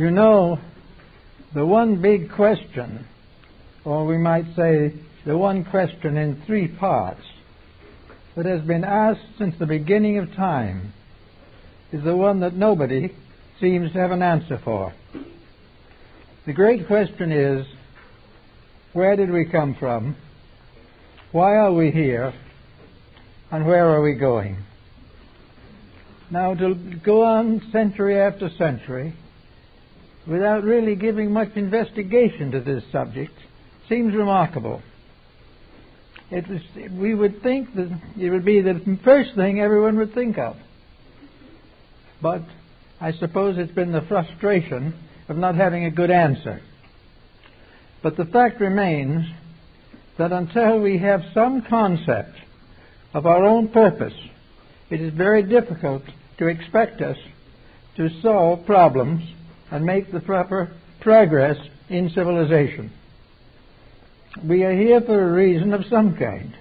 You know, the one big question, or we might say the one question in three parts, that has been asked since the beginning of time, is the one that nobody seems to have an answer for. The great question is, where did we come from? Why are we here? And where are we going? Now, to go on century after century without really giving much investigation to this subject seems remarkable. We would think that it would be the first thing everyone would think of. But I suppose it's been the frustration of not having a good answer. But the fact remains that until we have some concept of our own purpose, it is very difficult to expect us to solve problems and make the proper progress in civilization. We are here for a reason of some kind.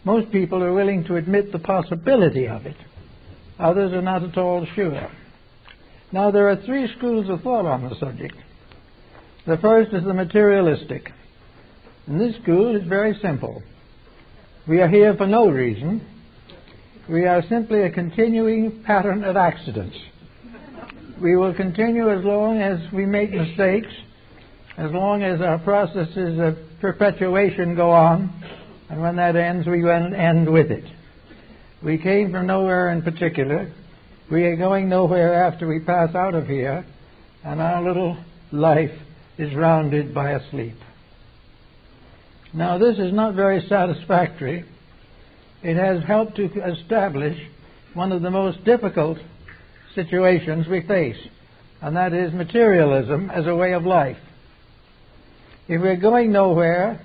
Most people are willing to admit the possibility of it. Others are not at all sure. Now, there are three schools of thought on the subject. The first is the materialistic. And this school is very simple. We are here for no reason. We are simply a continuing pattern of accidents. We will continue as long as we make mistakes, as long as our processes of perpetuation go on, and when that ends, we will end with it. We came from nowhere in particular. We are going nowhere after we pass out of here, and our little life is rounded by a sleep. Now, this is not very satisfactory. It has helped to establish one of the most difficult situations we face, and that is materialism as a way of life. If we're going nowhere,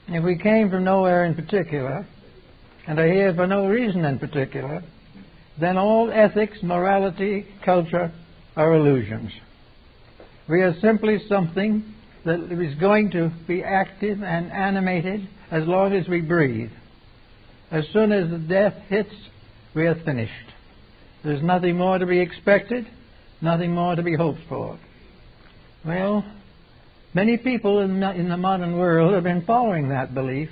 if we came from nowhere in particular, and are here for no reason in particular, then all ethics, morality, culture are illusions. We are simply something that is going to be active and animated as long as we breathe. As soon as the death hits, we are finished. There's nothing more to be expected, nothing more to be hoped for. Well, many people in the modern world have been following that belief.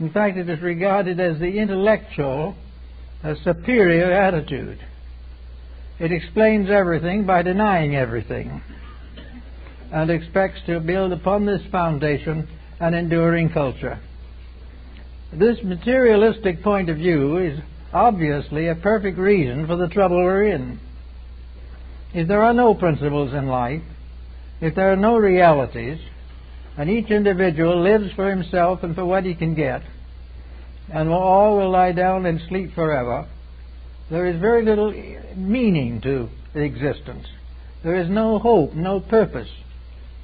In fact, it is regarded as the intellectual, a superior attitude. It explains everything by denying everything, and expects to build upon this foundation an enduring culture. This materialistic point of view is obviously a perfect reason for the trouble we're in. If there are no principles in life, if there are no realities, and each individual lives for himself and for what he can get, and all will lie down and sleep forever, there is very little meaning to existence. There is no hope, no purpose,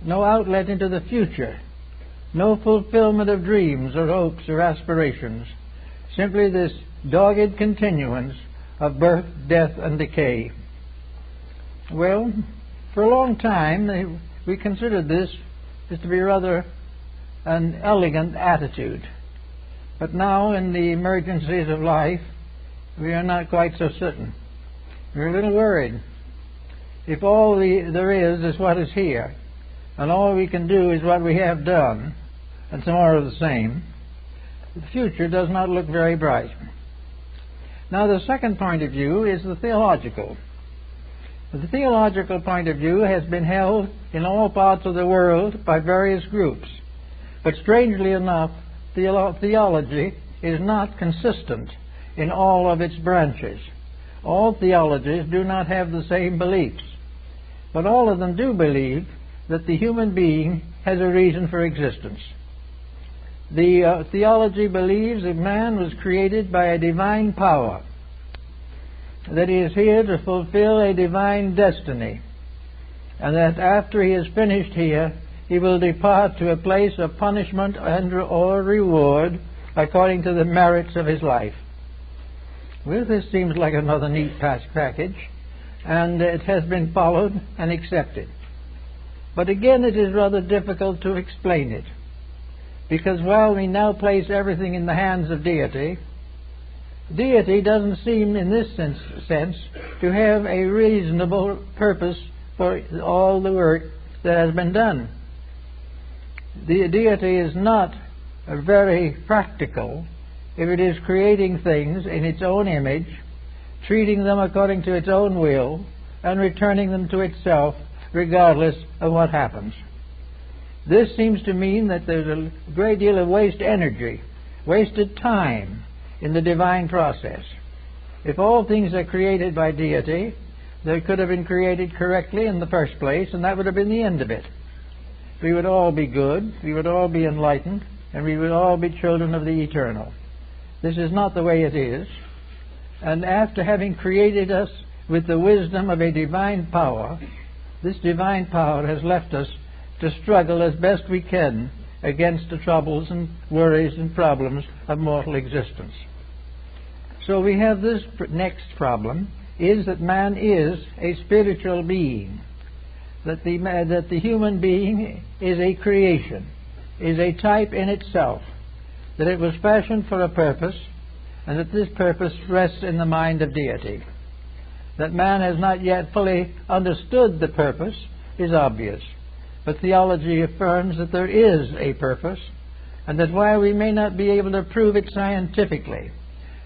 no outlet into the future, no fulfillment of dreams or hopes or aspirations, simply this dogged continuance of birth, death, and decay. Well, for a long time we considered this as to be rather an elegant attitude. But now, in the emergencies of life, we are not quite so certain. We're a little worried. If all there is what is here, and all we can do is what we have done, and some more of the same, the future does not look very bright. Now, the second point of view is the theological. The theological point of view has been held in all parts of the world by various groups. But strangely enough, theology is not consistent in all of its branches. All theologies do not have the same beliefs, but all of them do believe that the human being has a reason for existence. The theology believes that man was created by a divine power, that he is here to fulfill a divine destiny, and that after he is finished here, he will depart to a place of punishment and or reward according to the merits of his life. Well, this seems like another neat package, and it has been followed and accepted. But again, it is rather difficult to explain it, because while we now place everything in the hands of deity, Deity doesn't seem, in this sense, to have a reasonable purpose for all the work that has been done. The deity is not very practical if it is creating things in its own image, treating them according to its own will, and returning them to itself regardless of what happens. This seems to mean that there's a great deal of wasted energy, wasted time in the divine process. If all things are created by deity, they could have been created correctly in the first place, and that would have been the end of it. We would all be good, we would all be enlightened, and we would all be children of the eternal. This is not the way it is. And after having created us with the wisdom of a divine power, this divine power has left us to struggle as best we can against the troubles and worries and problems of mortal existence. So we have this next problem, is that man is a spiritual being, that the human being is a creation, is a type in itself, that it was fashioned for a purpose, and that this purpose rests in the mind of deity. That man has not yet fully understood the purpose is obvious, but theology affirms that there is a purpose, and that while we may not be able to prove it scientifically,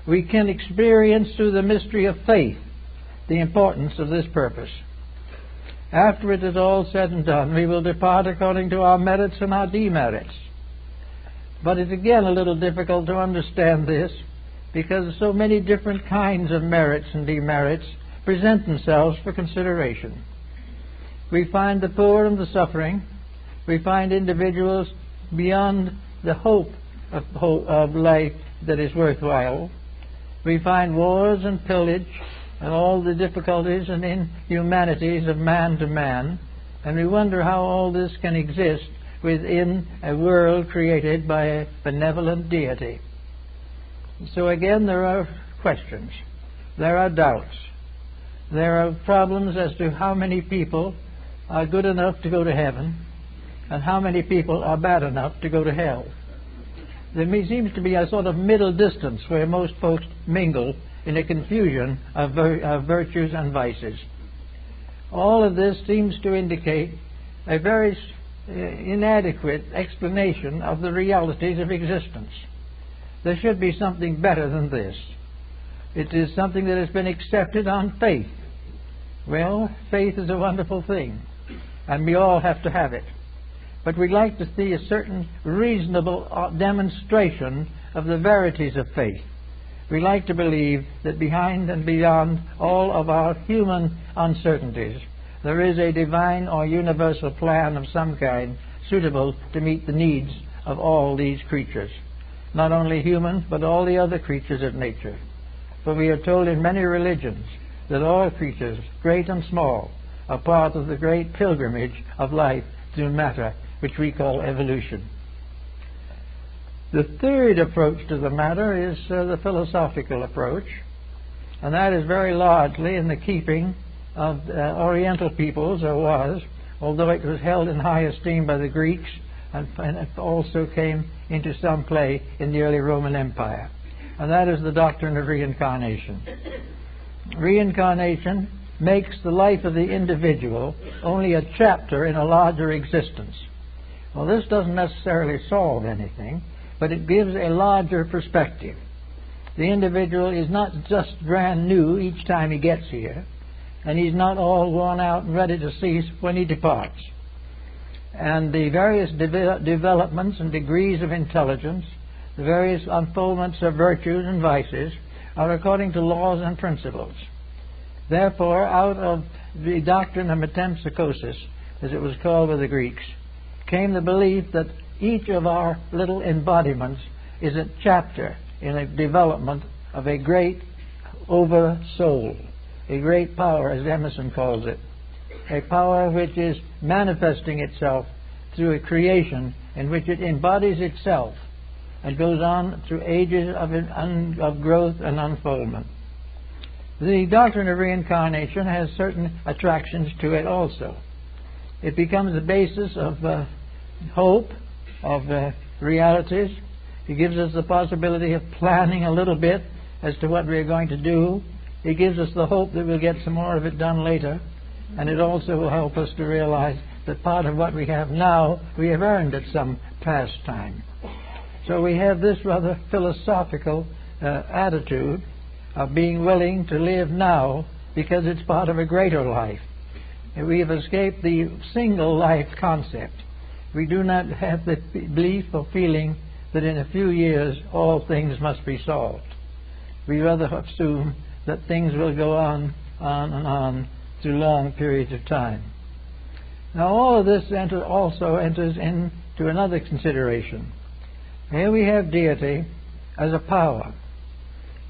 we can experience through the mystery of faith the importance of this purpose. After it is all said and done, we will depart according to our merits and our demerits. But it's again a little difficult to understand this, because so many different kinds of merits and demerits present themselves for consideration. We find the poor and the suffering. We find individuals beyond the hope of life that is worthwhile. We find wars and pillage and all the difficulties and inhumanities of man to man, and we wonder how all this can exist within a world created by a benevolent deity. So again, there are questions, there are doubts, there are problems as to how many people are good enough to go to heaven and how many people are bad enough to go to hell. There seems to be a sort of middle distance where most folks mingle in a confusion of virtues and vices. All of this seems to indicate a very inadequate explanation of the realities of existence. There should be something better than this. It is something that has been accepted on faith. Well, faith is a wonderful thing, and we all have to have it. But we'd like to see a certain reasonable demonstration of the verities of faith. We like to believe that behind and beyond all of our human uncertainties, there is a divine or universal plan of some kind suitable to meet the needs of all these creatures. Not only human, but all the other creatures of nature. For we are told in many religions that all creatures, great and small, are part of the great pilgrimage of life through matter, which we call evolution. The third approach to the matter is the philosophical approach, and that is very largely in the keeping of Oriental peoples, or was, although it was held in high esteem by the Greeks, and it also came into some play in the early Roman Empire. And that is the doctrine of reincarnation. Reincarnation makes the life of the individual only a chapter in a larger existence. Well, this doesn't necessarily solve anything, but it gives a larger perspective. The individual is not just brand new each time he gets here, and he's not all worn out and ready to cease when he departs. And the various developments and degrees of intelligence, the various unfoldments of virtues and vices, are according to laws and principles. Therefore, out of the doctrine of metempsychosis, as it was called by the Greeks, came the belief that each of our little embodiments is a chapter in a development of a great over-soul, a great power, as Emerson calls it, a power which is manifesting itself through a creation in which it embodies itself and goes on through ages of growth and unfoldment. The doctrine of reincarnation has certain attractions to it also. It becomes the basis of hope, of realities. It gives us the possibility of planning a little bit as to what we're going to do. It gives us the hope that we'll get some more of it done later. And it also will help us to realize that part of what we have now, we have earned at some past time. So we have this rather philosophical attitude of being willing to live now because it's part of a greater life. We have escaped the single life concept. We do not have the belief or feeling that in a few years all things must be solved. We rather assume that things will go on and on through long periods of time. Now all of this also enters into another consideration. Here we have deity as a power.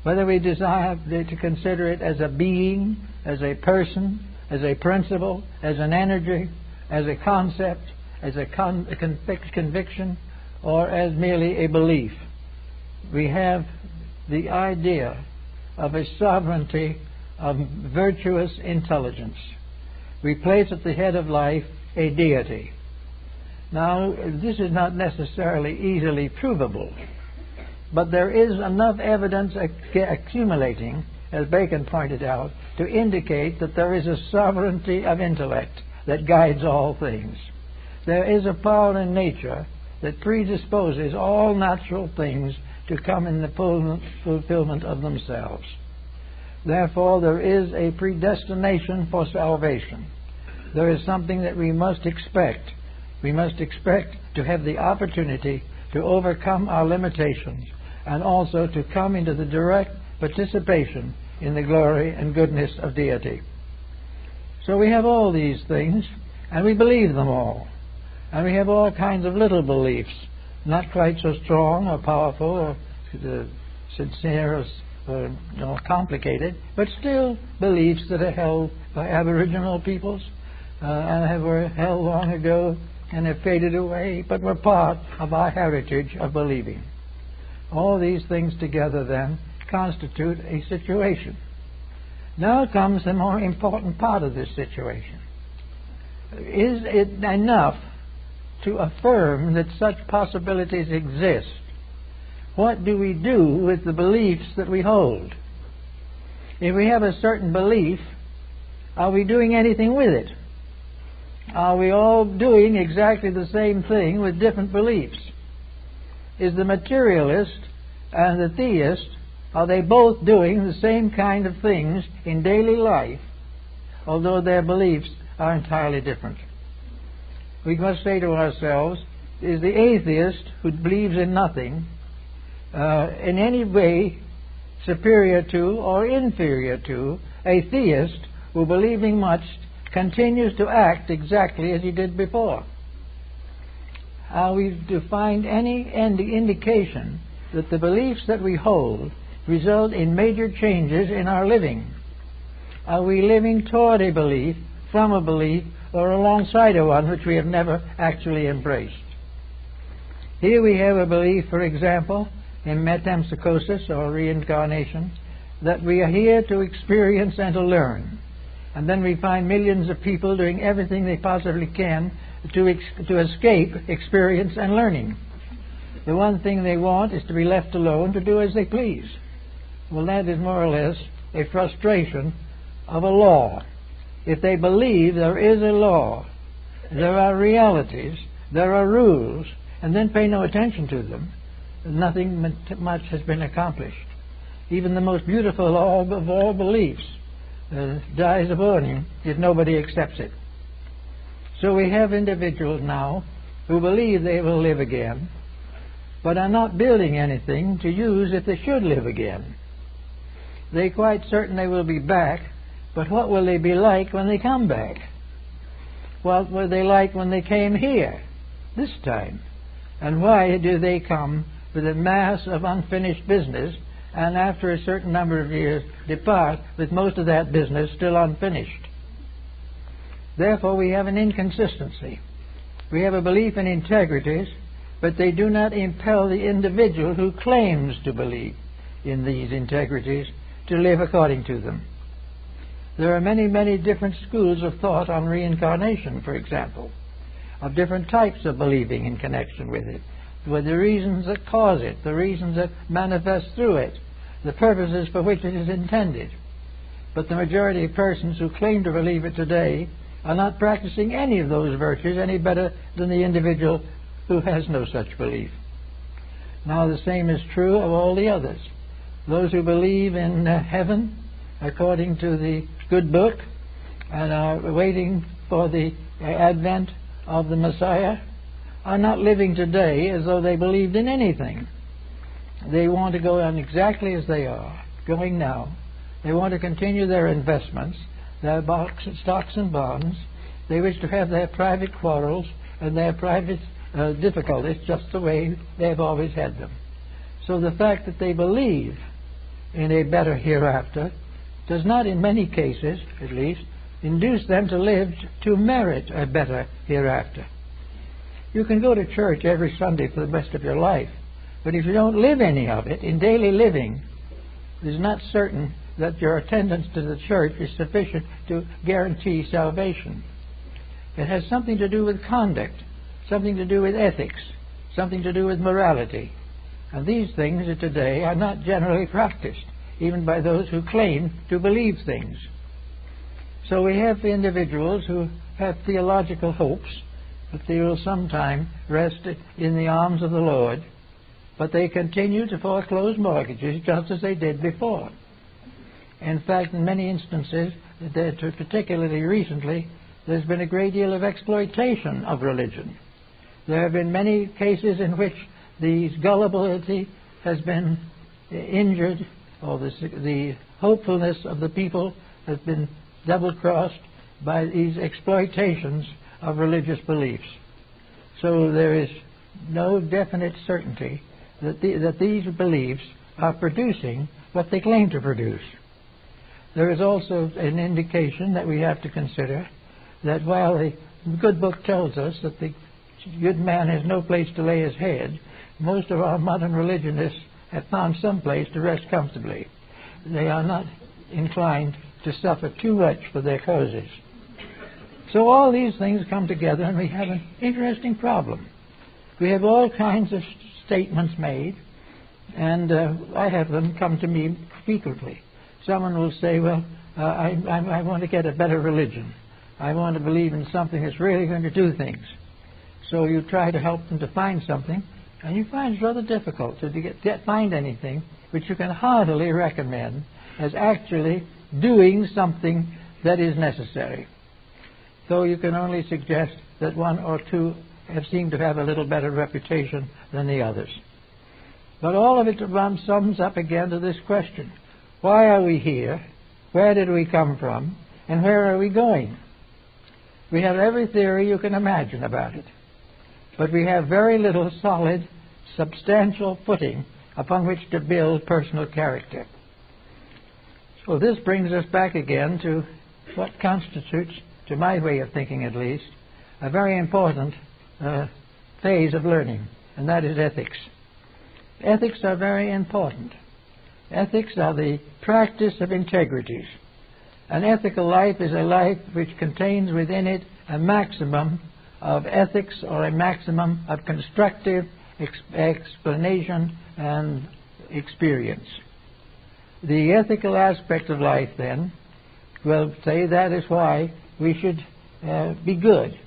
Whether we desire to consider it as a being, as a person, as a principle, as an energy, as a concept, as a conviction, or as merely a belief, we have the idea of a sovereignty of virtuous intelligence. We place at the head of life a deity. Now, this is not necessarily easily provable, but there is enough evidence accumulating, as Bacon pointed out, to indicate that there is a sovereignty of intellect that guides all things. There is a power in nature that predisposes all natural things to come in the fulfillment of themselves. Therefore, there is a predestination for salvation. There is something that we must expect. We must expect to have the opportunity to overcome our limitations and also to come into the direct participation in the glory and goodness of deity. So we have all these things, and we believe them all. And we have all kinds of little beliefs, not quite so strong or powerful or sincere or complicated, but still beliefs that are held by Aboriginal peoples and were held long ago and have faded away, but were part of our heritage of believing. All these things together then constitute a situation. Now comes the more important part of this situation. Is it enough to affirm that such possibilities exist? What do we do with the beliefs that we hold? If we have a certain belief, are we doing anything with it? Are we all doing exactly the same thing with different beliefs? Is the materialist and the theist, are they both doing the same kind of things in daily life, although their beliefs are entirely different? We must say to ourselves, is the atheist who believes in nothing in any way superior to or inferior to a theist who, believing much, continues to act exactly as he did before? Are we to find any indication that the beliefs that we hold result in major changes in our living? Are we living toward a belief, from a belief, or alongside of one which we have never actually embraced? Here we have a belief, for example, in metempsychosis or reincarnation, that we are here to experience and to learn. And then we find millions of people doing everything they possibly can to escape experience and learning. The one thing they want is to be left alone to do as they please. Well, that is more or less a frustration of a law. If they believe there is a law, there are realities, there are rules, and then pay no attention to them, nothing much has been accomplished. Even the most beautiful of all beliefs dies of learning if nobody accepts it. So we have individuals now who believe they will live again, but are not building anything to use if they should live again. They're quite certain they will be back, but what will they be like when they come back? What were they like when they came here, this time? And why do they come with a mass of unfinished business, and after a certain number of years depart with most of that business still unfinished? Therefore we have an inconsistency. We have a belief in integrities, but they do not impel the individual who claims to believe in these integrities to live according to them. There are many, many different schools of thought on reincarnation, for example, of different types of believing in connection with it, with the reasons that cause it, the reasons that manifest through it, the purposes for which it is intended. But the majority of persons who claim to believe it today are not practicing any of those virtues any better than the individual who has no such belief. Now the same is true of all the others. Those who believe in heaven according to the good book and are waiting for the advent of the Messiah are not living today as though they believed in anything. They want to go on exactly as they are, going now. They want to continue their investments, their stocks and bonds. They wish to have their private quarrels and their private difficulties just the way they've always had them. So the fact that they believe in a better hereafter does not, in many cases at least, induce them to live to merit a better hereafter. You can go to church every Sunday for the rest of your life, but if you don't live any of it in daily living, it is not certain that your attendance to the church is sufficient to guarantee salvation. It has something to do with conduct, something to do with ethics, something to do with morality. And these things today are not generally practiced, even by those who claim to believe things. So we have individuals who have theological hopes that they will sometime rest in the arms of the Lord, but they continue to foreclose mortgages just as they did before. In fact, in many instances, particularly recently, there's been a great deal of exploitation of religion. There have been many cases in which the gullibility has been injured, or the hopefulness of the people has been double-crossed by these exploitations of religious beliefs. So there is no definite certainty that these beliefs are producing what they claim to produce. There is also an indication that we have to consider that while the good book tells us that the good man has no place to lay his head, most of our modern religionists have found some place to rest comfortably. They are not inclined to suffer too much for their causes. So all these things come together and we have an interesting problem. We have all kinds of statements made, and I have them come to me frequently. Someone will say, well, I want to get a better religion. I want to believe in something that's really going to do things. So you try to help them to find something, and you find it's rather difficult to find anything which you can heartily recommend as actually doing something that is necessary. So you can only suggest that one or two have seemed to have a little better reputation than the others. But all of it sums up again to this question: why are we here? Where did we come from? And where are we going? We have every theory you can imagine about it, but we have very little solid, substantial footing upon which to build personal character. So this brings us back again to what constitutes, to my way of thinking at least, a very important phase of learning, and that is ethics. Ethics are very important. Ethics are the practice of integrities. An ethical life is a life which contains within it a maximum of ethics or a maximum of constructive explanation and experience. The ethical aspect of life, then, will say that is why we should be good,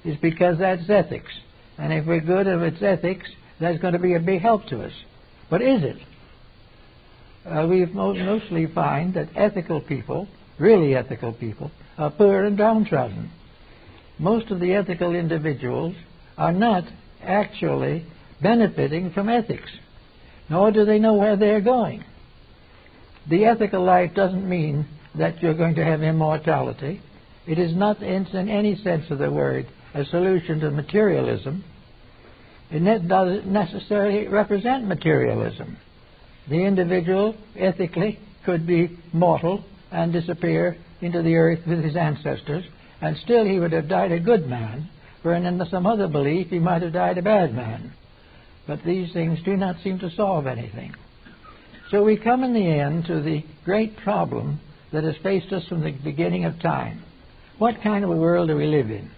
is because that's ethics. And if we're good and it's ethics, that's going to be a big help to us. But is it? We mostly find that ethical people, really ethical people, are poor and downtrodden. Most of the ethical individuals are not actually benefiting from ethics, nor do they know where they're going. The ethical life doesn't mean that you're going to have immortality. It is not, in any sense of the word, a solution to materialism. It doesn't necessarily represent materialism. The individual, ethically, could be mortal and disappear into the earth with his ancestors, and still he would have died a good man, for in some other belief he might have died a bad man. But these things do not seem to solve anything. So we come in the end to the great problem that has faced us from the beginning of time. What kind of a world do we live in?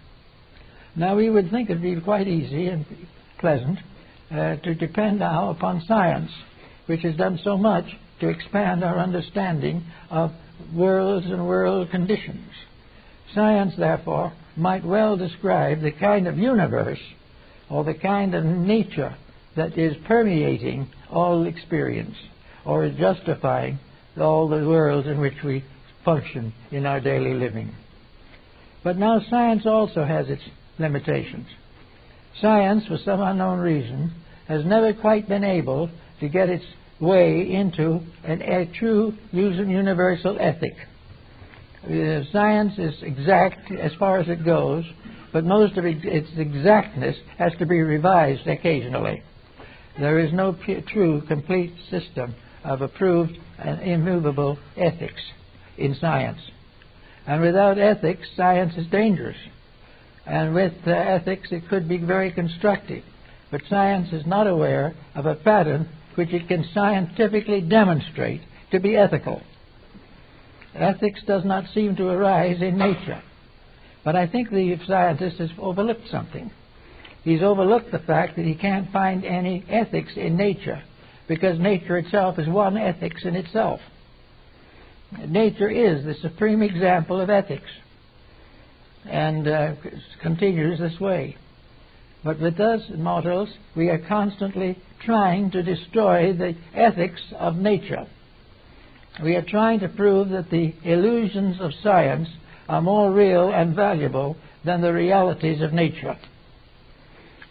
Now we would think it would be quite easy and pleasant to depend now upon science, which has done so much to expand our understanding of worlds and world conditions. Science, therefore, might well describe the kind of universe or the kind of nature that is permeating all experience or is justifying all the worlds in which we function in our daily living. But now science also has its limitations. Science, for some unknown reason, has never quite been able to get its way into a true universal ethic. Science is exact as far as it goes, but most of its exactness has to be revised occasionally. There is no true, complete system of approved and immovable ethics in science. And without ethics, science is dangerous. And with ethics, it could be very constructive. But science is not aware of a pattern which it can scientifically demonstrate to be ethical. Ethics does not seem to arise in nature. But I think the scientist has overlooked something. He's overlooked the fact that he can't find any ethics in nature, because nature itself is one ethics in itself. Nature is the supreme example of ethics, and continues this way. But with us mortals, we are constantly trying to destroy the ethics of nature. We are trying to prove that the illusions of science are more real and valuable than the realities of nature.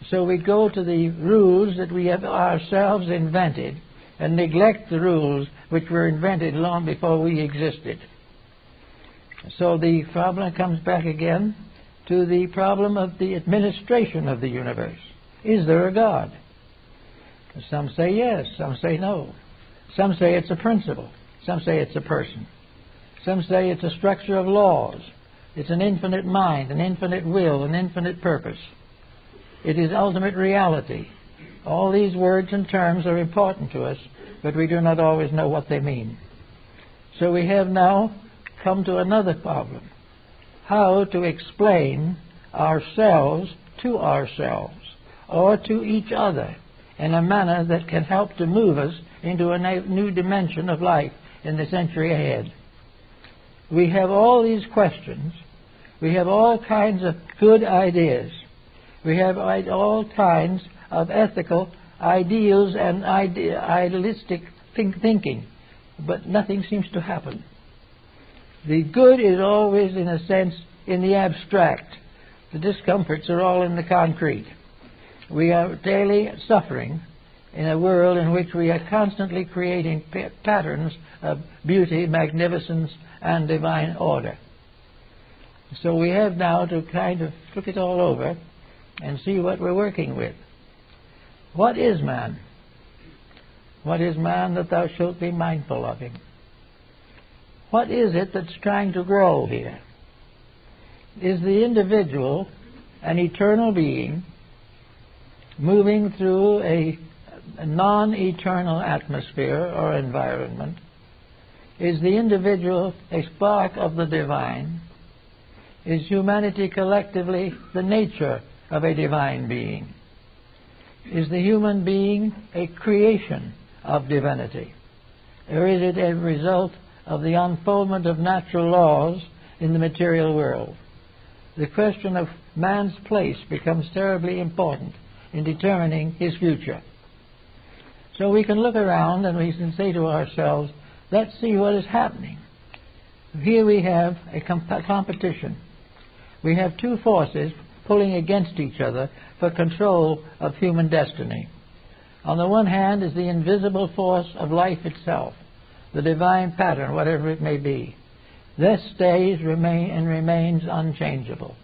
So we go to the rules that we have ourselves invented and neglect the rules which were invented long before we existed. So the problem comes back again to the problem of the administration of the universe. Is there a God? Some say yes, some say no. Some say it's a principle. Some say it's a person. Some say it's a structure of laws. It's an infinite mind, an infinite will, an infinite purpose. It is ultimate reality. All these words and terms are important to us, but we do not always know what they mean. So we have now come to another problem: how to explain ourselves to ourselves or to each other in a manner that can help to move us into a new dimension of life in the century ahead. We have all these questions. We have all kinds of good ideas. We have all kinds of ethical ideals and idealistic thinking, but nothing seems to happen. The good is always, in a sense, in the abstract. The discomforts are all in the concrete. We are daily suffering in a world in which we are constantly creating patterns of beauty, magnificence, and divine order. So we have now to kind of look it all over and see what we're working with. What is man? What is man that thou shalt be mindful of him? What is it that's trying to grow here? Is the individual an eternal being moving through a non-eternal atmosphere or environment? Is the individual a spark of the divine? Is humanity collectively the nature of a divine being? Is the human being a creation of divinity? Or is it a result of the unfoldment of natural laws in the material world? The question of man's place becomes terribly important in determining his future. So we can look around and we can say to ourselves, let's see what is happening. Here we have a competition. We have two forces pulling against each other for control of human destiny. On the one hand is the invisible force of life itself, the divine pattern, whatever it may be. This remains unchangeable.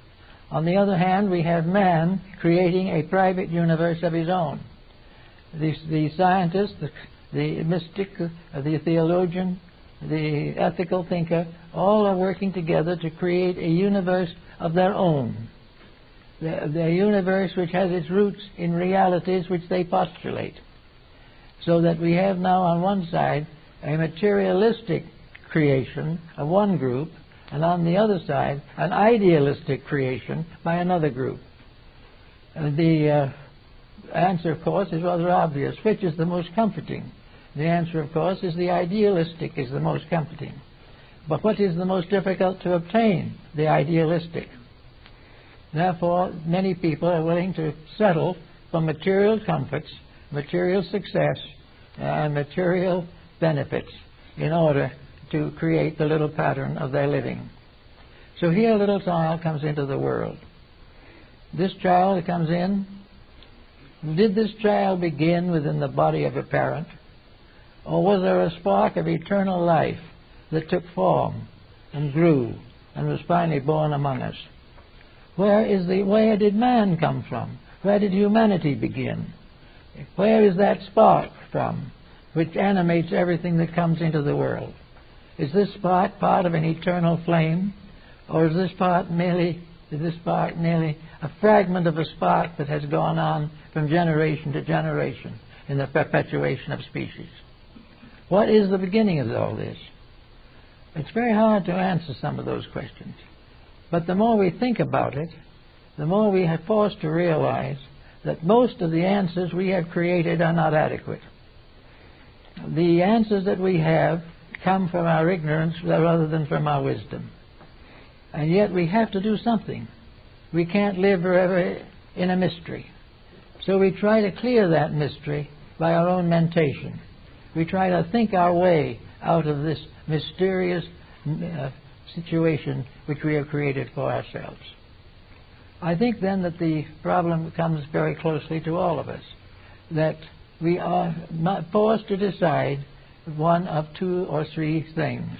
On the other hand, we have man creating a private universe of his own. The scientist, the mystic, the theologian, the ethical thinker, all are working together to create a universe of their own. The universe which has its roots in realities which they postulate. So that we have now on one side a materialistic creation of one group, and on the other side an idealistic creation by another group. The answer, of course, is rather obvious. Which is the most comforting? The answer, of course, is the idealistic is the most comforting. But what is the most difficult to obtain? The idealistic. Therefore, many people are willing to settle for material comforts, material success, and material benefits in order to create the little pattern of their living. So here a little child comes into the world. This child that comes in, did this child begin within the body of a parent? Or was there a spark of eternal life that took form and grew and was finally born among us? Where did man come from? Where did humanity begin? Where is that spark from which animates everything that comes into the world? Is this spark part of an eternal flame? Or is this spark merely a fragment of a spark that has gone on from generation to generation in the perpetuation of species? What is the beginning of all this? It's very hard to answer some of those questions. But the more we think about it, the more we are forced to realize that most of the answers we have created are not adequate. The answers that we have come from our ignorance rather than from our wisdom. And yet we have to do something. We can't live forever in a mystery. So we try to clear that mystery by our own mentation. We try to think our way out of this mysterious situation which we have created for ourselves. I think then that the problem comes very closely to all of us, that we are forced to decide one of two or three things.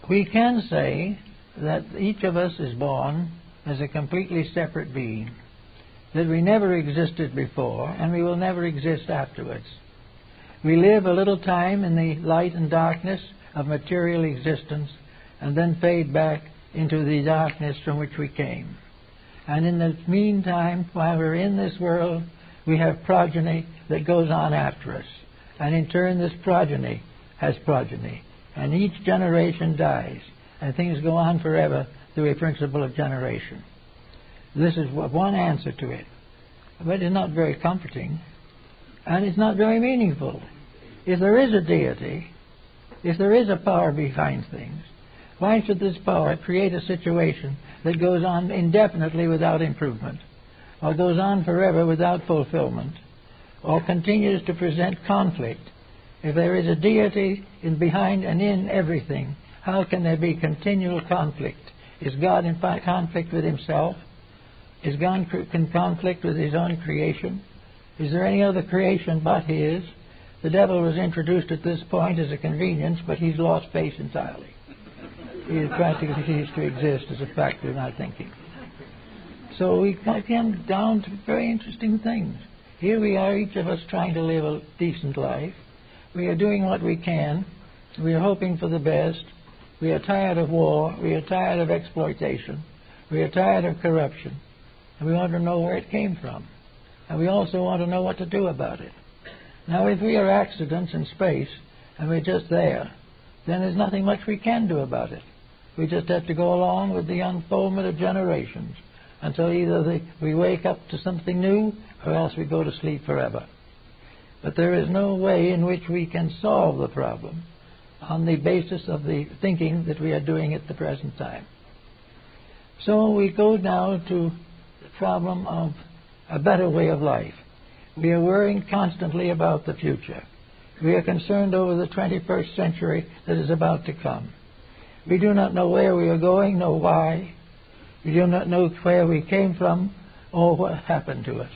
We can say that each of us is born as a completely separate being, that we never existed before and we will never exist afterwards. We live a little time in the light and darkness of material existence and then fade back into the darkness from which we came. And in the meantime, while we're in this world, we have progeny that goes on after us. And in turn, this progeny has progeny. And each generation dies. And things go on forever through a principle of generation. This is one answer to it. But it's not very comforting. And it's not very meaningful. If there is a deity, if there is a power behind things, why should this power create a situation that goes on indefinitely without improvement, or goes on forever without fulfillment, or continues to present conflict? If there is a deity behind and in everything, how can there be continual conflict? Is God in conflict with himself? Is God in conflict with his own creation? Is there any other creation but his? The devil was introduced at this point as a convenience, but he's lost face entirely. He has practically ceased to exist as a factor in our thinking. So we come down to very interesting things. Here we are, each of us trying to live a decent life. We are doing what we can. We are hoping for the best. We are tired of war. We are tired of exploitation. We are tired of corruption. And we want to know where it came from. And we also want to know what to do about it. Now, if we are accidents in space and we're just there, then there's nothing much we can do about it. We just have to go along with the unfoldment of generations until either we wake up to something new or else we go to sleep forever. But there is no way in which we can solve the problem on the basis of the thinking that we are doing at the present time. So we go now to the problem of a better way of life. We are worrying constantly about the future. We are concerned over the 21st century that is about to come. We do not know where we are going, nor why. We do not know where we came from or what happened to us.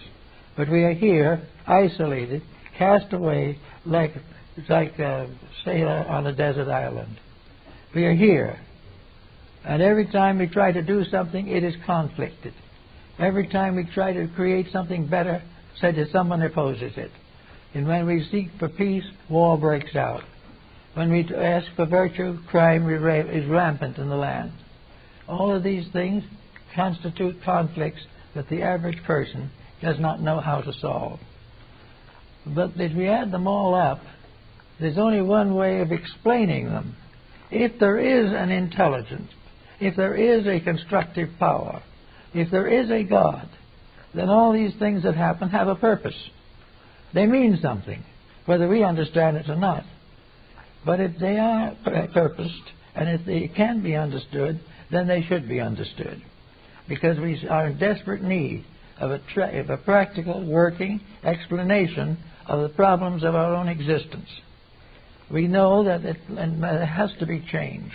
But we are here, isolated, cast away like a sailor on a desert island. We are here. And every time we try to do something, it is conflicted. Every time we try to create something better, said that someone opposes it. And when we seek for peace, war breaks out. When we ask for virtue, crime is rampant in the land. All of these things constitute conflicts that the average person does not know how to solve. But if we add them all up, there's only one way of explaining them. If there is an intelligence, if there is a constructive power, if there is a God, then all these things that happen have a purpose. They mean something. whether we understand it or not. But if they are purposed, and if they can be understood, then they should be understood. Because we are in desperate need of a practical, working explanation of the problems of our own existence. We know that there has to be change.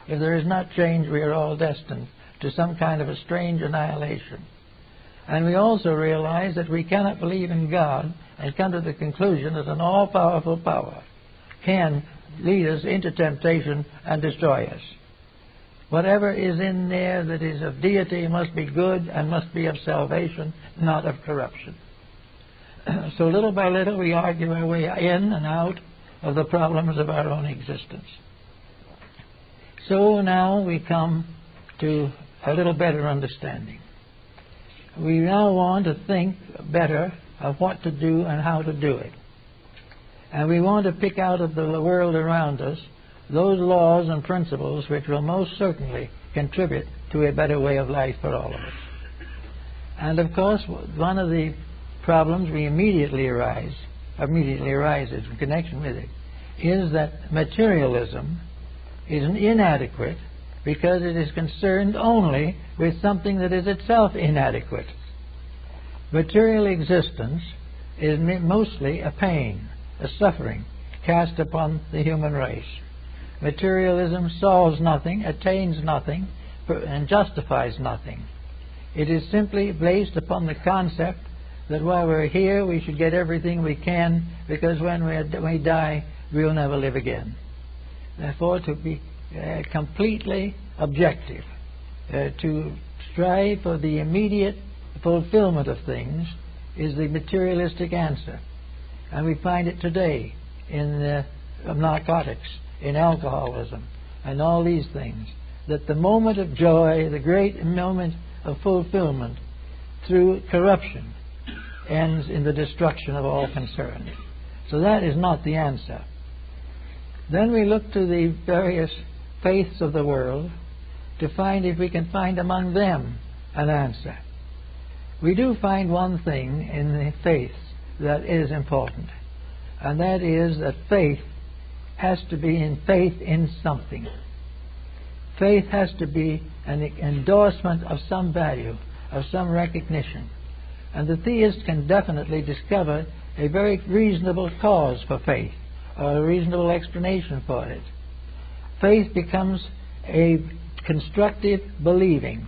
If there is not change, we are all destined to some kind of a strange annihilation. And we also realize that we cannot believe in God and come to the conclusion that an all-powerful power can lead us into temptation and destroy us. Whatever is in there that is of deity must be good and must be of salvation, not of corruption. So little by little we argue our way in and out of the problems of our own existence. So now we come to a little better understanding. We now want to think better of what to do and how to do it. And we want to pick out of the world around us those laws and principles which will most certainly contribute to a better way of life for all of us. And of course, one of the problems we immediately arises in connection with it is that materialism is inadequate because it is concerned only with something that is itself inadequate. Material existence is mostly a pain, a suffering cast upon the human race. Materialism solves nothing, attains nothing, and justifies nothing. It is simply based upon the concept that while we're here we should get everything we can, because when we die we'll never live again. Therefore, to be completely objective, to strive for the immediate fulfillment of things is the materialistic answer. And we find it today in narcotics, in alcoholism, and all these things, that the moment of joy, the great moment of fulfillment through corruption, ends in the destruction of all concerned. So that is not the answer. Then we look to the various faiths of the world to find if we can find among them an answer. We do find one thing in the faiths that is important, and that is that faith has to be in faith in something. Faith has to be an endorsement of some value, of some recognition. And the theist can definitely discover a very reasonable cause for faith, or a reasonable explanation for it. Faith becomes a constructive believing.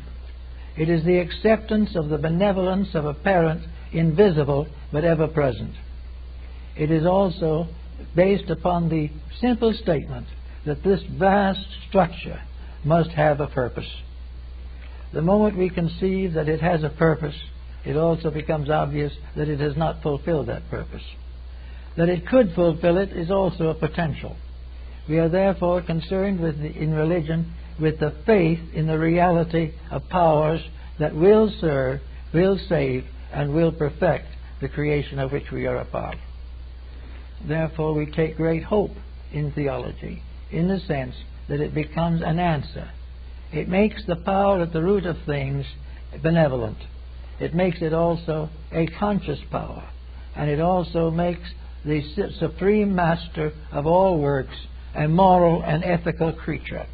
It is the acceptance of the benevolence of a parent, invisible but ever present. It is also based upon the simple statement that this vast structure must have a purpose. The moment we conceive that it has a purpose, it also becomes obvious that it has not fulfilled that purpose. That it could fulfill it is also a potential. We are therefore concerned in religion with the faith in the reality of powers that will serve, will save, and will perfect the creation of which we are a part. Therefore, we take great hope in theology, in the sense that it becomes an answer. It makes the power at the root of things benevolent. It makes it also a conscious power, and it also makes the supreme master of all works a moral and ethical creature.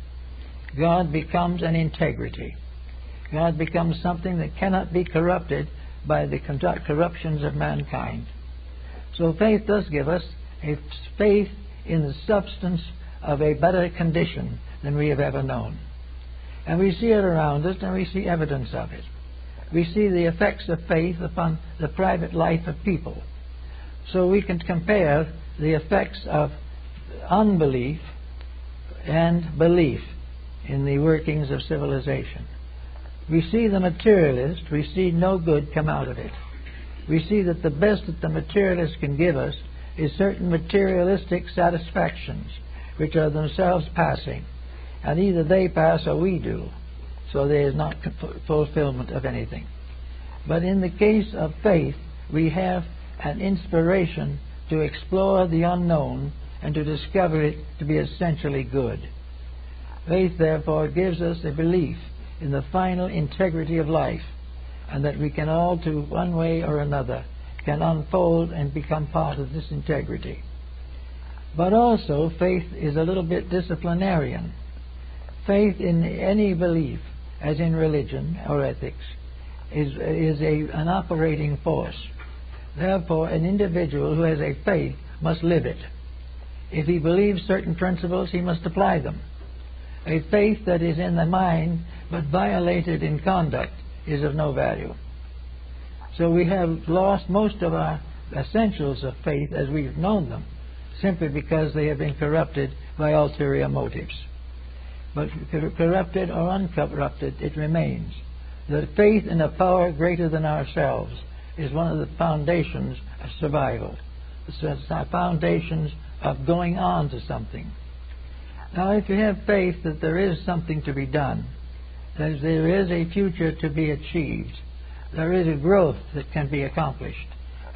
God becomes an integrity. God becomes something that cannot be corrupted by the corruptions of mankind. So faith does give us a faith in the substance of a better condition than we have ever known. And we see it around us, and we see evidence of it. We see the effects of faith upon the private life of people. So we can compare the effects of unbelief and belief in the workings of civilization. We see the materialist, we see no good come out of it. We see that the best that the materialist can give us is certain materialistic satisfactions, which are themselves passing. And either they pass or we do. So there is not fulfillment of anything. But in the case of faith, we have an inspiration to explore the unknown and to discover it to be essentially good. Faith, therefore, gives us a belief in the final integrity of life, and that we can all, to one way or another, can unfold and become part of this integrity. But also, faith is a little bit disciplinarian. Faith in any belief, as in religion or ethics, is an operating force. Therefore, an individual who has a faith must live it. If he believes certain principles, he must apply them. A faith that is in the mind but violated in conduct is of no value. So we have lost most of our essentials of faith as we've known them, simply because they have been corrupted by ulterior motives. But corrupted or uncorrupted, it remains. That faith in a power greater than ourselves is one of the foundations of survival. The foundations of going on to something. Now, if you have faith that there is something to be done, that there is a future to be achieved, there is a growth that can be accomplished,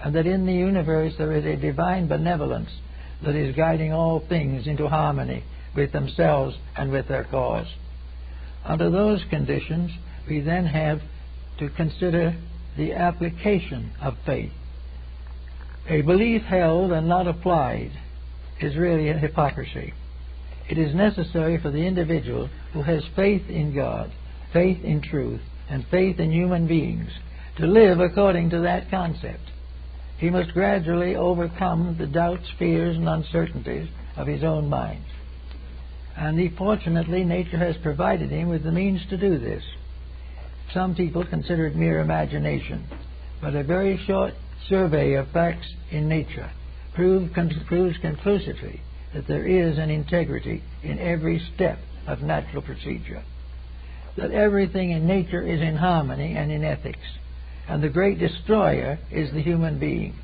and that in the universe there is a divine benevolence that is guiding all things into harmony with themselves and with their cause. Under those conditions, we then have to consider the application of faith. A belief held and not applied is really a hypocrisy. It is necessary for the individual who has faith in God, faith in truth, and faith in human beings to live according to that concept. He must gradually overcome the doubts, fears, and uncertainties of his own mind. And fortunately, nature has provided him with the means to do this. Some people consider it mere imagination, but a very short survey of facts in nature proves conclusively that there is an integrity in every step of natural procedure, that everything in nature is in harmony and in ethics, and the great destroyer is the human being.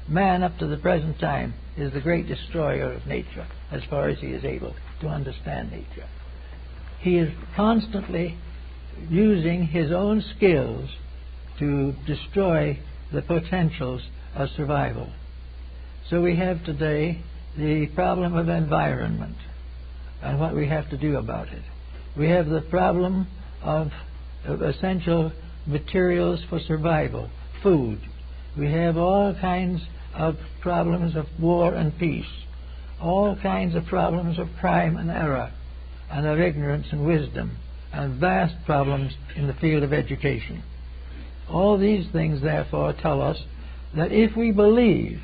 Man, up to the present time, is the great destroyer of nature, as far as he is able to understand nature. He is constantly using his own skills to destroy the potentials of survival. So we have today the problem of environment and what we have to do about it. We have the problem of essential materials for survival, food. We have all kinds of problems of war and peace, all kinds of problems of crime and error, and of ignorance and wisdom, and vast problems in the field of education. All these things, therefore, tell us that if we believe,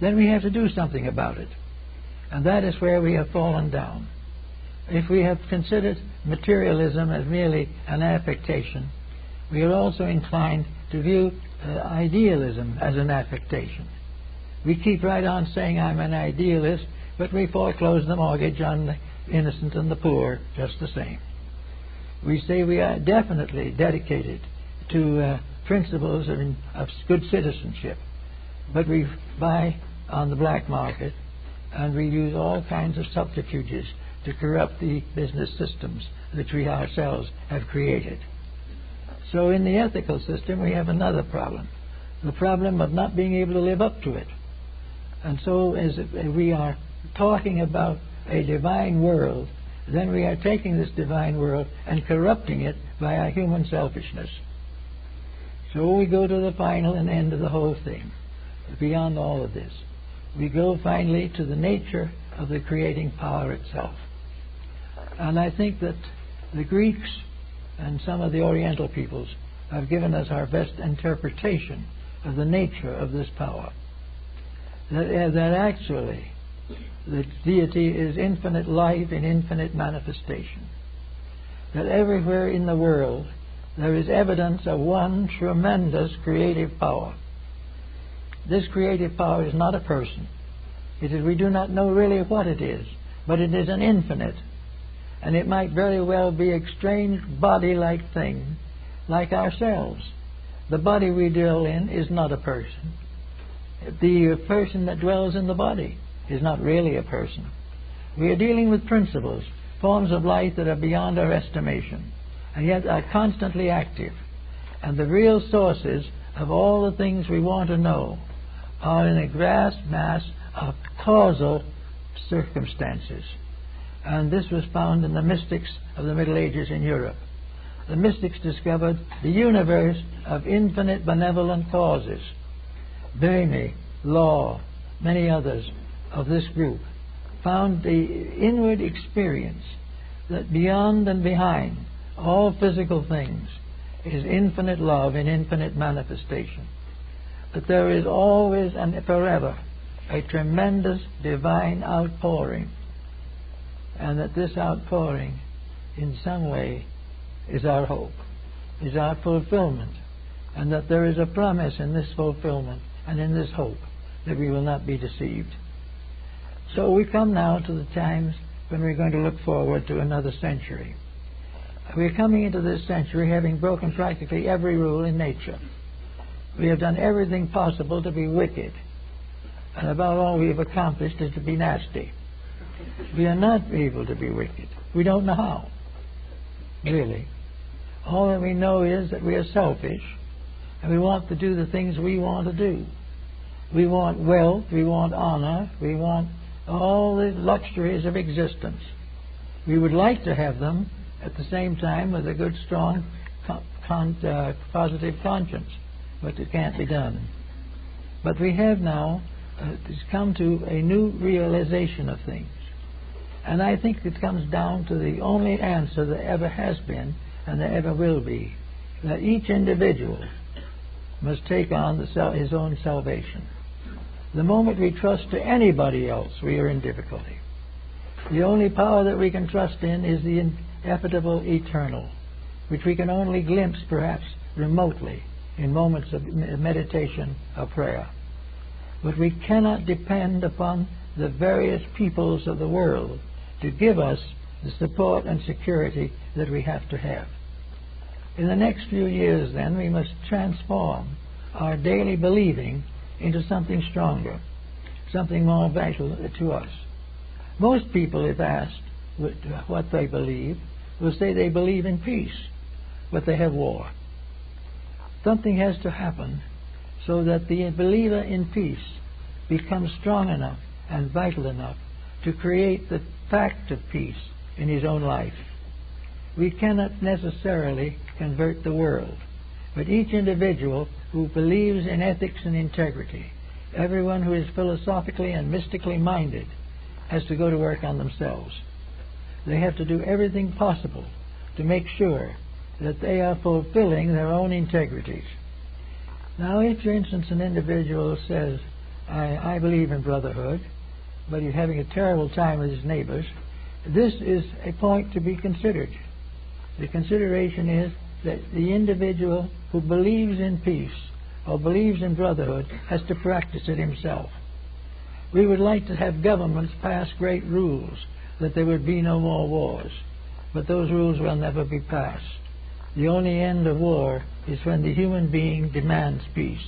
then we have to do something about it. And that is where we have fallen down. If we have considered materialism as merely an affectation, we are also inclined to view idealism as an affectation. We keep right on saying, I'm an idealist, but we foreclose the mortgage on the innocent and the poor just the same. We say we are definitely dedicated to principles of good citizenship, but we buy on the black market and we use all kinds of subterfuges to corrupt the business systems which we ourselves have created. So in the ethical system we have another problem, the problem of not being able to live up to it. And so as we are talking about a divine world, then we are taking this divine world and corrupting it by our human selfishness. So we go to the final and end of the whole thing. Beyond all of this, we go finally to the nature of the creating power itself. And I think that the Greeks and some of the Oriental peoples have given us our best interpretation of the nature of this power. That actually the deity is infinite life in infinite manifestation. That everywhere in the world there is evidence of one tremendous creative power. This creative power is not a person. We do not know really what it is, but it is an infinite. And it might very well be a strange body-like thing, like ourselves. The body we dwell in is not a person. The person that dwells in the body is not really a person. We are dealing with principles, forms of life that are beyond our estimation, and yet are constantly active. And the real sources of all the things we want to know are in a vast mass of causal circumstances. And this was found in the mystics of the Middle Ages in Europe. The mystics discovered the universe of infinite benevolent causes. Berney, Law, many others of this group, found the inward experience that beyond and behind all physical things is infinite love in infinite manifestation. That there is always and forever a tremendous divine outpouring, and that this outpouring in some way is our hope, is our fulfillment, and that there is a promise in this fulfillment and in this hope that we will not be deceived. So we come now to the times when we're going to look forward to another century. We're coming into this century having broken practically every rule in nature. We have done everything possible to be wicked, and about all we have accomplished is to be nasty. We are not able to be wicked. We don't know how, really. All that we know is that we are selfish, and we want to do the things we want to do. We want wealth, we want honor, we want all the luxuries of existence. We would like to have them at the same time with a good, strong, positive conscience, but it can't be done. But we have now come to a new realization of things. And I think it comes down to the only answer there ever has been and there ever will be, that each individual must take on his own salvation. The moment we trust to anybody else, we are in difficulty. The only power that we can trust in is the ineffable eternal, which we can only glimpse perhaps remotely in moments of meditation or prayer. But we cannot depend upon the various peoples of the world to give us the support and security that we have to have. In the next few years, then, we must transform our daily believing into something stronger, something more vital to us. Most people, if asked what they believe, will say they believe in peace, but they have war. Something has to happen so that the believer in peace becomes strong enough and vital enough to create the fact of peace in his own life. We cannot necessarily convert the world, but each individual who believes in ethics and integrity, everyone who is philosophically and mystically minded, has to go to work on themselves. They have to do everything possible to make sure that they are fulfilling their own integrities. Now, if, for instance, an individual says, I believe in brotherhood, but he's having a terrible time with his neighbors, this is a point to be considered. The consideration is that the individual who believes in peace or believes in brotherhood has to practice it himself. We would like to have governments pass great rules that there would be no more wars, but those rules will never be passed. The only end of war is when the human being demands peace.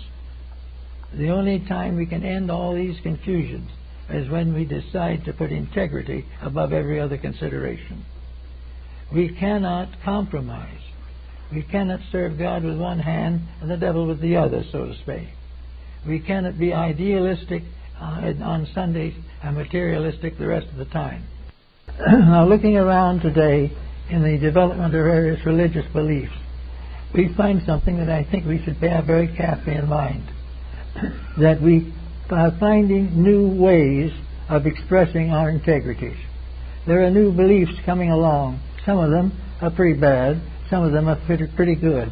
The only time we can end all these confusions is when we decide to put integrity above every other consideration. We cannot compromise. We cannot serve God with one hand and the devil with the other, so to speak. We cannot be idealistic on Sundays and materialistic the rest of the time. Now, looking around today in the development of various religious beliefs, we find something that I think we should bear very carefully in mind, that we are finding new ways of expressing our integrities. There are new beliefs coming along. Some of them are pretty bad, some of them are pretty good,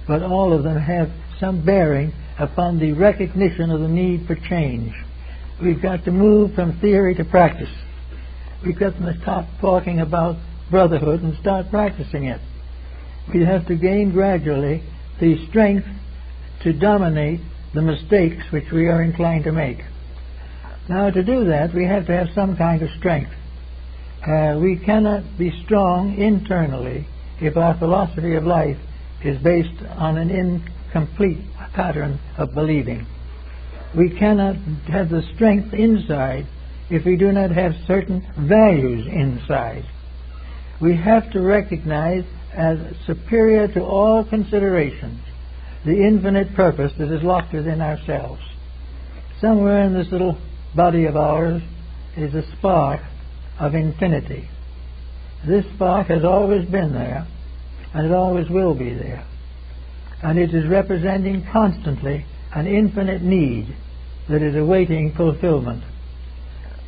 but all of them have some bearing upon the recognition of the need for change. We've got to move from theory to practice. We've got to stop talking about brotherhood and start practicing it. We have to gain gradually the strength to dominate the mistakes which we are inclined to make. Now, to do that, we have to have some kind of strength. We cannot be strong internally if our philosophy of life is based on an incomplete pattern of believing. We cannot have the strength inside if we do not have certain values inside. We have to recognize as superior to all considerations the infinite purpose that is locked within ourselves. Somewhere in this little body of ours is a spark of infinity. This spark has always been there, and it always will be there. And it is representing constantly an infinite need that is awaiting fulfillment.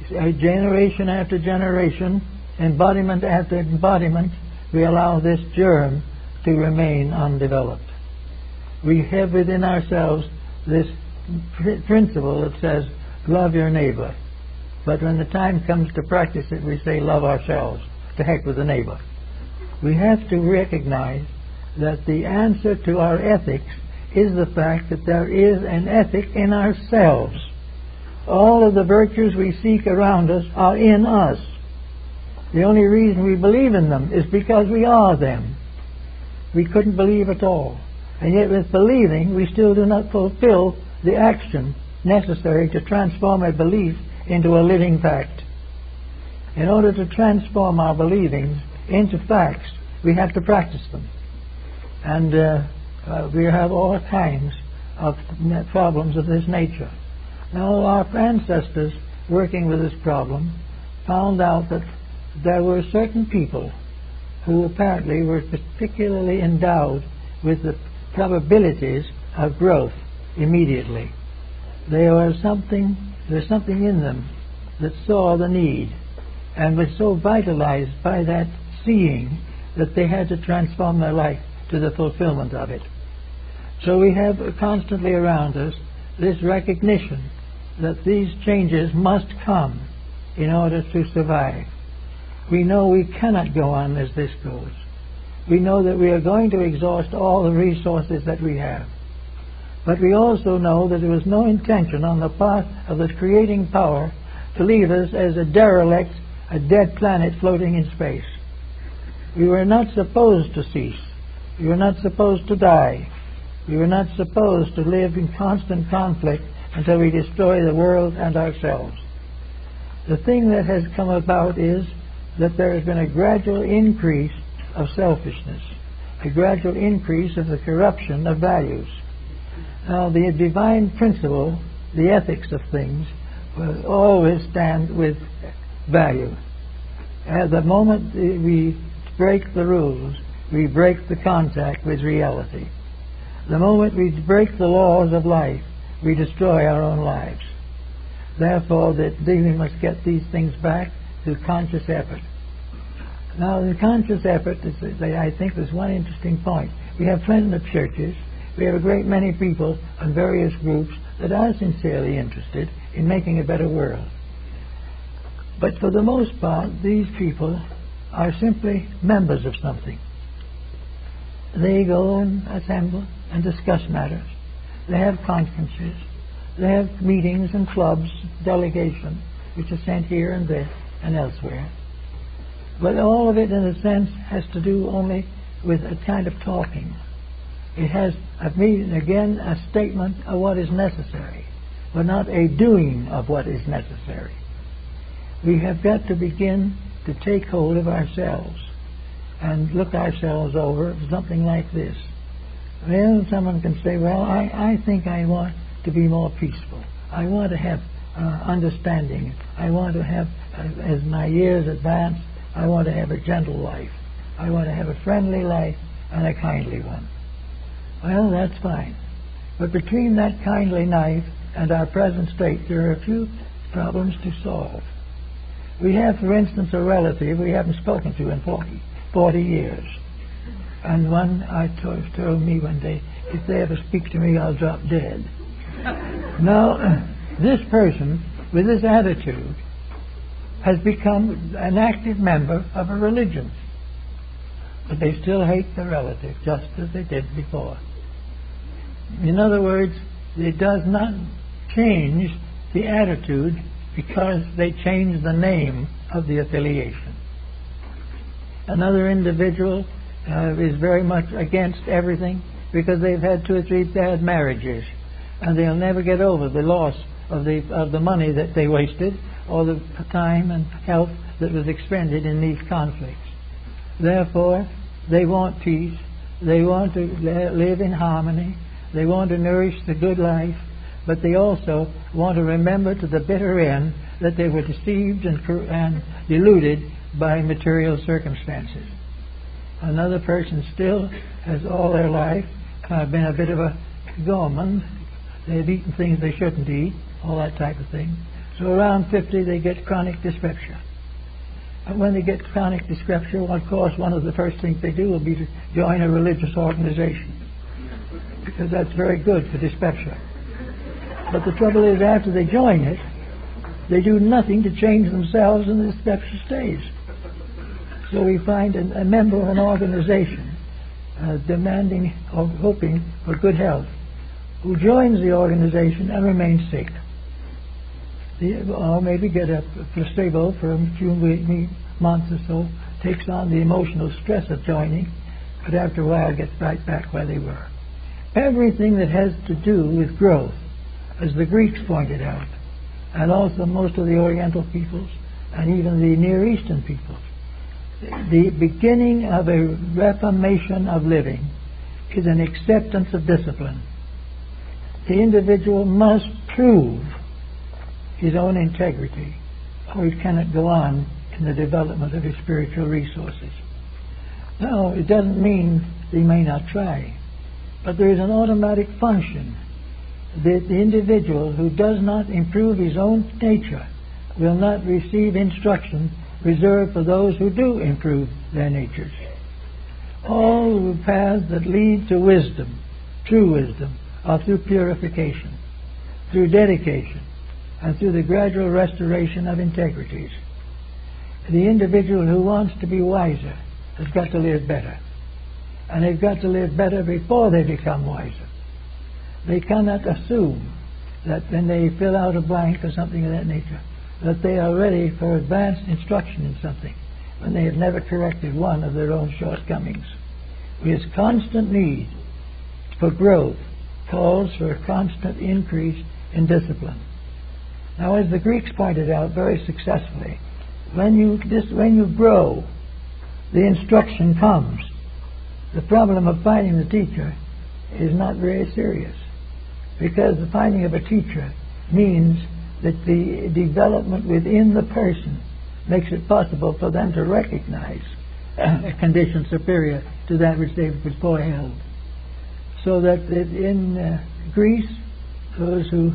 Generation after generation, embodiment after embodiment, we allow this germ to remain undeveloped. We have within ourselves this principle that says, love your neighbor. But when the time comes to practice it, we say, love ourselves. To heck with the neighbor. We have to recognize that the answer to our ethics is the fact that there is an ethic in ourselves. All of the virtues we seek around us are in us. The only reason we believe in them is because we are them. We couldn't believe at all. And yet with believing, we still do not fulfill the action necessary to transform a belief into a living fact. In order to transform our believings into facts, we have to practice them. And we have all kinds of problems of this nature. Now, our ancestors, working with this problem, found out that there were certain people who apparently were particularly endowed with the probabilities of growth immediately. There's something in them that saw the need and was so vitalized by that seeing that they had to transform their life to the fulfillment of it. So we have constantly around us this recognition that these changes must come in order to survive. We know we cannot go on as this goes. We know that we are going to exhaust all the resources that we have. But we also know that there was no intention on the part of the creating power to leave us as a derelict, a dead planet floating in space. We were not supposed to cease. We were not supposed to die. We were not supposed to live in constant conflict until we destroy the world and ourselves. The thing that has come about is that there has been a gradual increase of selfishness, a gradual increase of the corruption of values. Now, the divine principle, the ethics of things, will always stand with value. At the moment we break the rules, we break the contact with reality. The moment we break the laws of life, we destroy our own lives. Therefore, we must get these things back through conscious effort. Now, the conscious effort, I think, is one interesting point. We have plenty of churches. We have a great many people and various groups that are sincerely interested in making a better world. But for the most part, these people are simply members of something. They go and assemble and discuss matters. They have conferences. They have meetings and clubs, delegations, which are sent here and there and elsewhere. But all of it, in a sense, has to do only with a kind of talking. It has, again, a statement of what is necessary, but not a doing of what is necessary. We have got to begin to take hold of ourselves and look ourselves over something like this. Well, someone can say, well, I think I want to be more peaceful. I want to have understanding. I want to have, as my years advance, I want to have a gentle life. I want to have a friendly life and a kindly one. Well, that's fine. But between that kindly life and our present state, there are a few problems to solve. We have, for instance, a relative we haven't spoken to in 40 years. And one told me one day, if they ever speak to me, I'll drop dead. Now, this person, with this attitude, has become an active member of a religion. But they still hate the relative, just as they did before. In other words, it does not change the attitude because they change the name of the affiliation. Another individual is very much against everything because they've had 2 or 3 bad marriages, and they'll never get over the loss of the money that they wasted or the time and health that was expended in these conflicts. Therefore, they want peace. They want to live in harmony. They want to nourish the good life, but they also want to remember to the bitter end that they were deceived and deluded by material circumstances. Another person still has all their life been a bit of a gourmand, They've eaten things they shouldn't eat, all that type of thing. So around 50 they get chronic dyspepsia. And when they get chronic dyspepsia, well, of course, one of the first things they do will be to join a religious organization, because that's very good for dyspepsia. But the trouble is, after they join it, they do nothing to change themselves, and the dyspepsia stays. So we find a member of an organization demanding or hoping for good health, who joins the organization and remains sick. Or maybe get a placebo for a few months or so, takes on the emotional stress of joining, but after a while gets right back where they were. Everything that has to do with growth, as the Greeks pointed out, and also most of the Oriental peoples, and even the Near Eastern peoples, the beginning of a reformation of living is an acceptance of discipline. The individual must prove his own integrity, or he cannot go on in the development of his spiritual resources. Now, it doesn't mean he may not try, but there is an automatic function that the individual who does not improve his own nature will not receive instruction reserved for those who do improve their natures. All the paths that lead to wisdom, true wisdom, are through purification, through dedication, and through the gradual restoration of integrities. The individual who wants to be wiser has got to live better. And they've got to live better before they become wiser. They cannot assume that when they fill out a blank or something of that nature, that they are ready for advanced instruction in something when they have never corrected one of their own shortcomings. His constant need for growth calls for a constant increase in discipline. Now, as the Greeks pointed out very successfully, when you grow, the instruction comes. The problem of finding the teacher is not very serious, because the finding of a teacher means that the development within the person makes it possible for them to recognize a condition superior to that which they before held. So that in Greece, those who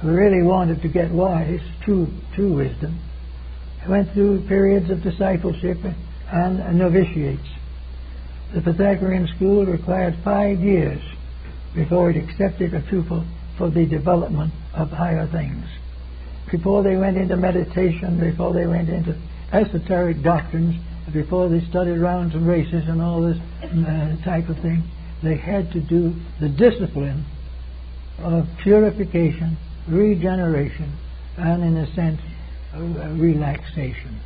really wanted to get wise, true wisdom, went through periods of discipleship and novitiates. The Pythagorean school required 5 years before it accepted a pupil for the development of higher things. Before they went into meditation, before they went into esoteric doctrines, before they studied rounds and races and all this type of thing, they had to do the discipline of purification, regeneration, and in a sense, relaxation.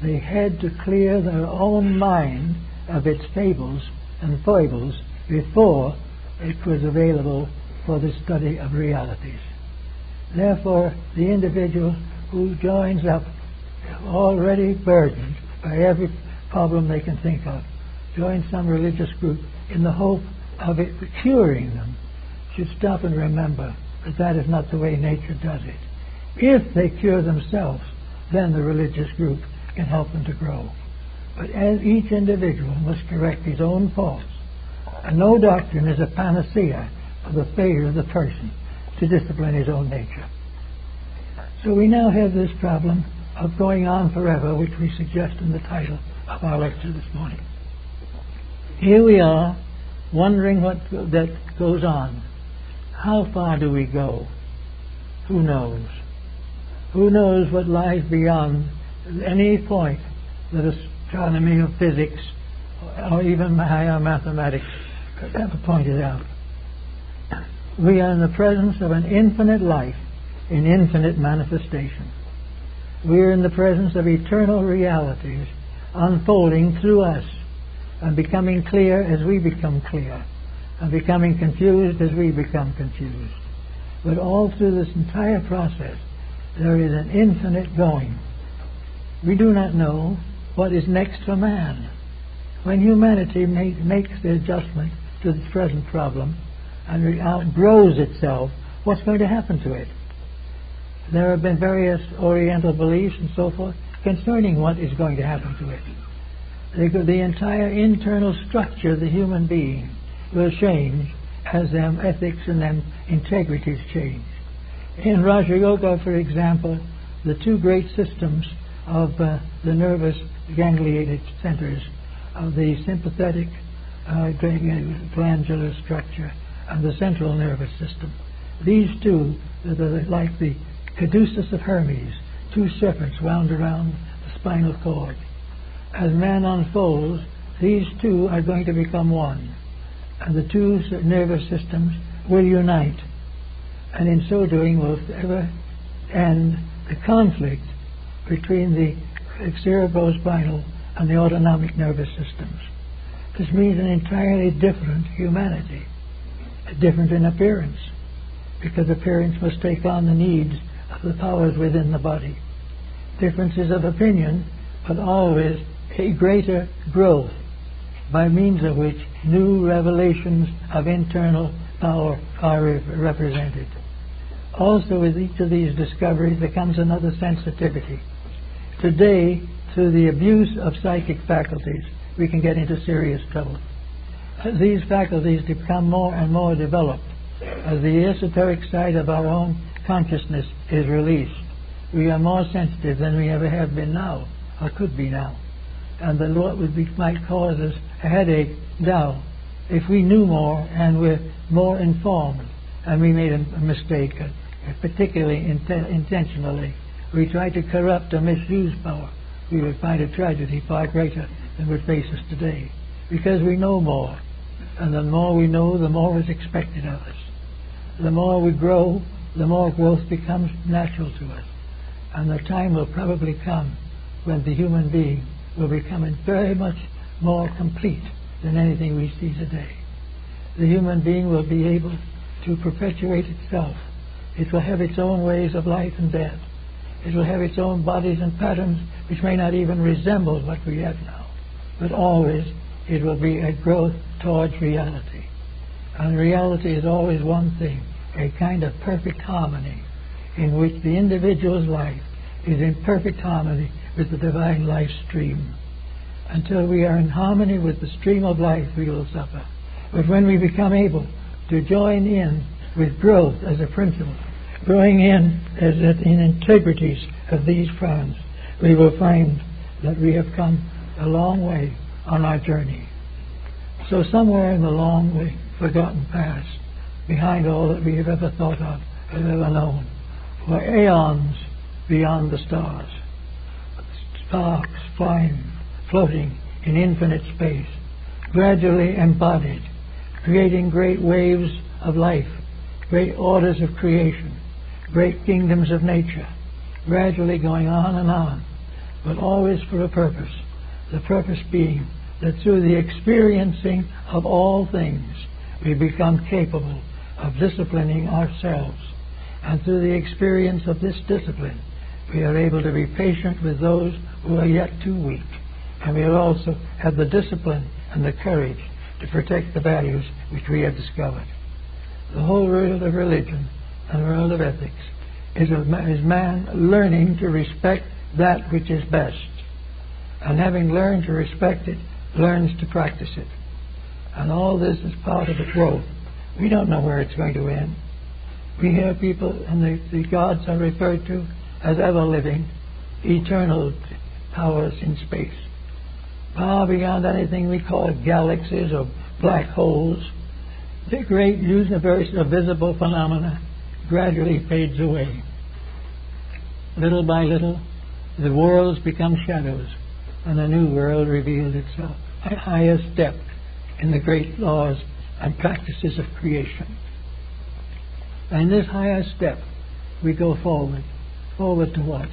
They had to clear their own mind of its fables and foibles before it was available for the study of realities. Therefore, the individual who joins up, already burdened by every problem they can think of, joins some religious group in the hope of it curing them, should stop and remember that that is not the way nature does it. If they cure themselves, then the religious group can help them to grow. But as each individual must correct his own faults, and no doctrine is a panacea for the failure of the person to discipline his own nature. So we now have this problem of going on forever, which we suggest in the title of our lecture this morning. Here we are, wondering what that goes on. How far do we go? Who knows? Who knows what lies beyond any point that astronomy or physics or even higher mathematics could ever pointed out? We are in the presence of an infinite life in infinite manifestation. We are in the presence of eternal realities unfolding through us and becoming clear as we become clear, and becoming confused as we become confused. But all through this entire process, there is an infinite going. We do not know what is next for man. When humanity makes the adjustment to this present problem and outgrows itself, what's going to happen to it? There have been various Oriental beliefs and so forth concerning what is going to happen to it. The entire internal structure of the human being will change as them ethics and them integrities change. In Raja Yoga, for example, the two great systems of the nervous gangliated centers of the sympathetic glandular structure and the central nervous system. These two, that are like the caduceus of Hermes, two serpents wound around the spinal cord. As man unfolds, these two are going to become one, and the two nervous systems will unite, and in so doing will ever end the conflict between the cerebrospinal and the autonomic nervous systems. This means an entirely different humanity, different in appearance, because appearance must take on the needs of the powers within the body. Differences of opinion, but always a greater growth, by means of which new revelations of internal power are represented. Also, with each of these discoveries there comes another sensitivity. Today, through the abuse of psychic faculties, we can get into serious trouble. As these faculties become more and more developed, as the esoteric side of our own consciousness is released, we are more sensitive than we ever have been now, or could be now. And that what might cause us a headache now, if we knew more and were more informed, and we made a mistake, particularly intentionally, we tried to corrupt or misuse power, we would find a tragedy far greater than would face us today. Because we know more, and the more we know, the more is expected of us. The more we grow, the more growth becomes natural to us. And the time will probably come when the human being will become very much more complete than anything we see today. The human being will be able to perpetuate itself. It will have its own ways of life and death. It will have its own bodies and patterns which may not even resemble what we have now. But always it will be a growth towards reality. And reality is always one thing, a kind of perfect harmony, in which the individual's life is in perfect harmony with the divine life stream. Until we are in harmony with the stream of life, we will suffer. But when we become able to join in with growth as a principle, growing in as in integrities of these fronts, we will find that we have come a long way on our journey. So somewhere in the long way forgotten past, behind all that we have ever thought of, have ever known, were aeons beyond the stars, sparks flying, floating in infinite space, gradually embodied, creating great waves of life, great orders of creation, great kingdoms of nature, gradually going on and on, but always for a purpose. The purpose being that through the experiencing of all things, we become capable of disciplining ourselves. And through the experience of this discipline, we are able to be patient with those who are yet too weak. And we will also have the discipline and the courage to protect the values which we have discovered. The whole world of religion and the world of ethics is man learning to respect that which is best. And having learned to respect it, learns to practice it. And all this is part of the growth. We don't know where it's going to end. We hear people, and the gods are referred to as ever-living, eternal powers in space, far beyond anything we call galaxies or black holes. The great universe of visible phenomena gradually fades away. Little by little, the worlds become shadows, and a new world reveals itself, a higher step in the great laws and practices of creation. And this higher step, we go forward. Forward to what?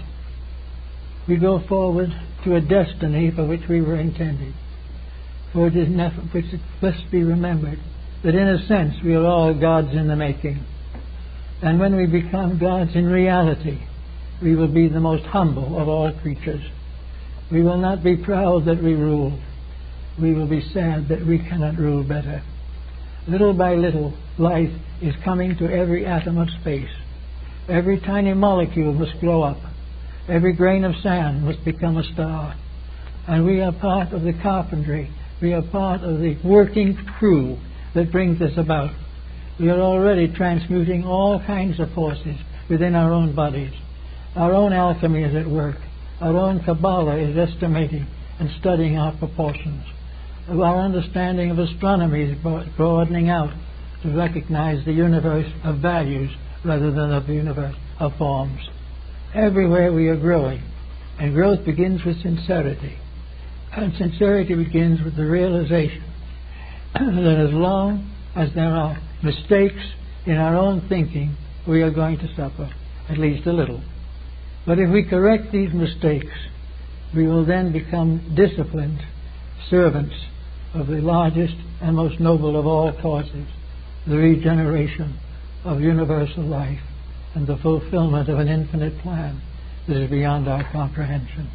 We go forward to a destiny for which we were intended. For it must be remembered that in a sense we are all gods in the making. And when we become gods in reality, we will be the most humble of all creatures. We will not be proud that we rule. We will be sad that we cannot rule better. Little by little, life is coming to every atom of space. Every tiny molecule must grow up. Every grain of sand must become a star. And we are part of the carpentry. We are part of the working crew that brings this about. We are already transmuting all kinds of forces within our own bodies. Our own alchemy is at work. Our own Kabbalah is estimating and studying our proportions. Our understanding of astronomy is broadening out to recognize the universe of values rather than of the universe of forms. Everywhere we are growing, and growth begins with sincerity. And sincerity begins with the realization that as long as there are mistakes in our own thinking, we are going to suffer, at least a little. But if we correct these mistakes, we will then become disciplined servants of the largest and most noble of all causes, the regeneration of universal life and the fulfillment of an infinite plan that is beyond our comprehension.